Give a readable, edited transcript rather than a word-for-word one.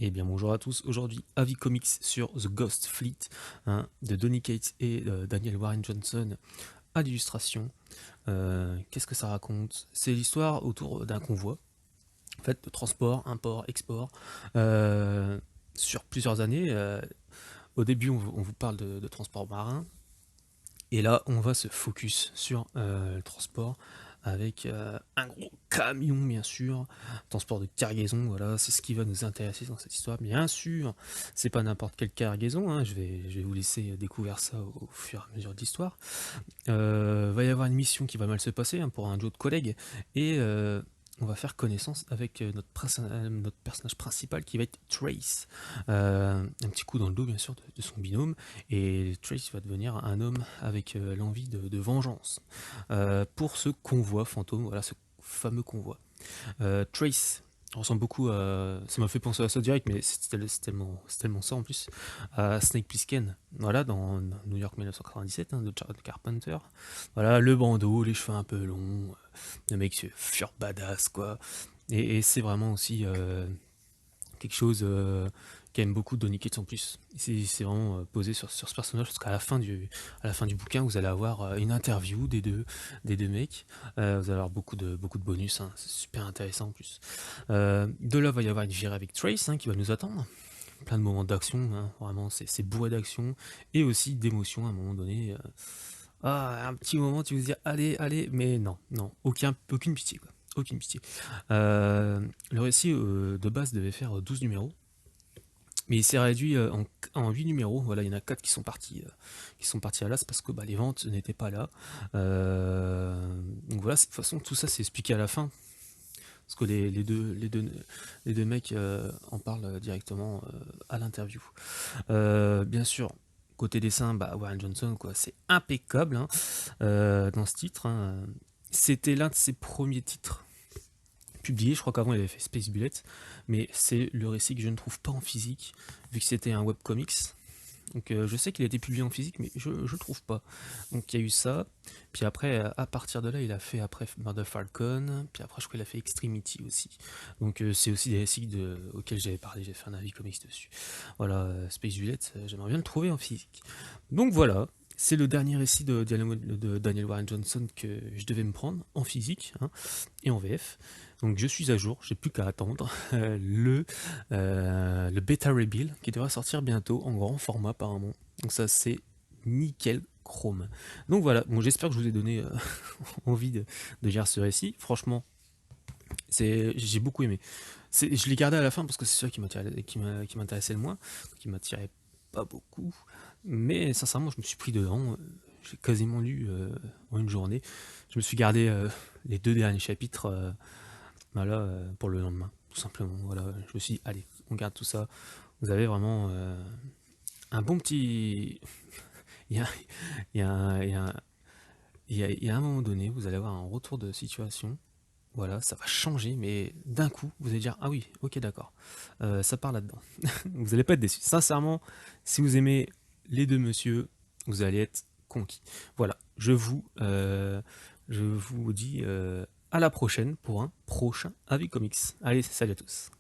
Eh bien bonjour à tous, aujourd'hui avis comics sur The Ghost Fleet de Donny Cates et Daniel Warren Johnson à l'illustration. Qu'est-ce que ça raconte? C'est l'histoire autour d'un convoi, en fait de transport, import, export, sur plusieurs années. Au début on vous parle de transport marin, et là on va se focus sur le transport avec un gros camion, bien sûr, transport de cargaison. Voilà, c'est ce qui va nous intéresser dans cette histoire. Bien sûr, c'est pas n'importe quelle cargaison, hein, je vais vous laisser découvrir ça au fur et à mesure de l'histoire. Va y avoir une mission qui va mal se passer, hein, pour un duo de collègues, et on va faire connaissance avec notre personnage principal qui va être Trace. Un petit coup dans le dos, bien sûr, de son binôme, et Trace va devenir un homme avec l'envie de vengeance pour ce convoi fantôme, voilà, ce fameux convoi. Trace ressemble beaucoup à. Ça m'a fait penser à ça direct, mais c'est tellement ça en plus. À Snake Plissken, voilà, dans New York 1997, hein, de Charles Carpenter. Voilà, le bandeau, les cheveux un peu longs, le mec fur badass, quoi. Et c'est vraiment aussi quelque chose qu'aime beaucoup Donny Cates en plus. C'est vraiment posé sur ce personnage, parce qu'à à la fin du bouquin, vous allez avoir une interview des deux mecs. Vous allez avoir beaucoup de bonus, hein, c'est super intéressant en plus. De là, va y avoir une virée avec Trace, hein, qui va nous attendre. Plein de moments d'action, hein, vraiment, c'est bourré d'action et aussi d'émotion à un moment donné. Un petit moment, tu vous dis allez, allez, mais non, non, aucune pitié, quoi. Aucune pitié. Le récit de base devait faire 12 numéros, mais il s'est réduit en 8 numéros. Voilà, il y en a 4 qui sont partis à l'as parce que les ventes n'étaient pas là. Donc voilà, de toute façon, tout ça c'est expliqué à la fin. Parce que les deux mecs en parlent directement à l'interview. Bien sûr, côté dessin, Warren Johnson, quoi, c'est impeccable, hein, dans ce titre, hein. C'était l'un de ses premiers titres publié. Je crois qu'avant il avait fait Space Bullet, mais c'est le récit que je ne trouve pas en physique, vu que c'était un webcomics. Donc je sais qu'il a été publié en physique, mais je le trouve pas. Donc il y a eu ça. Puis après, à partir de là, il a fait après Murder Falcon. Puis après, je crois qu'il a fait Extremity aussi. Donc c'est aussi des récits auxquels j'avais parlé. J'ai fait un avis comics dessus. Voilà, Space Bullet, j'aimerais bien le trouver en physique. Donc voilà. C'est le dernier récit de Daniel Warren Johnson que je devais me prendre en physique, hein, et en VF. Donc je suis à jour, j'ai plus qu'à attendre le bêta reveal qui devrait sortir bientôt en grand format apparemment. Donc ça c'est nickel chrome. Donc voilà, bon, j'espère que je vous ai donné envie de lire ce récit. Franchement, j'ai beaucoup aimé. Je l'ai gardé à la fin parce que c'est ça qui m'intéressait le moins, qui m'attirait pas beaucoup. Mais sincèrement, je me suis pris dedans. J'ai quasiment lu en une journée. Je me suis gardé les deux derniers chapitres, voilà, pour le lendemain, tout simplement. Voilà, je me suis dit, allez, on garde tout ça. Vous avez vraiment un bon petit. Il y a, il y a, un- il y a, un- il y a un moment donné, vous allez avoir un retour de situation. Voilà, ça va changer, mais d'un coup, vous allez dire, ah oui, ok, d'accord, ça part là-dedans. Vous n'allez pas être déçu. Sincèrement, si vous aimez les deux monsieur, vous allez être conquis. Voilà, je vous dis à la prochaine pour un prochain avis comics. Allez, salut à tous.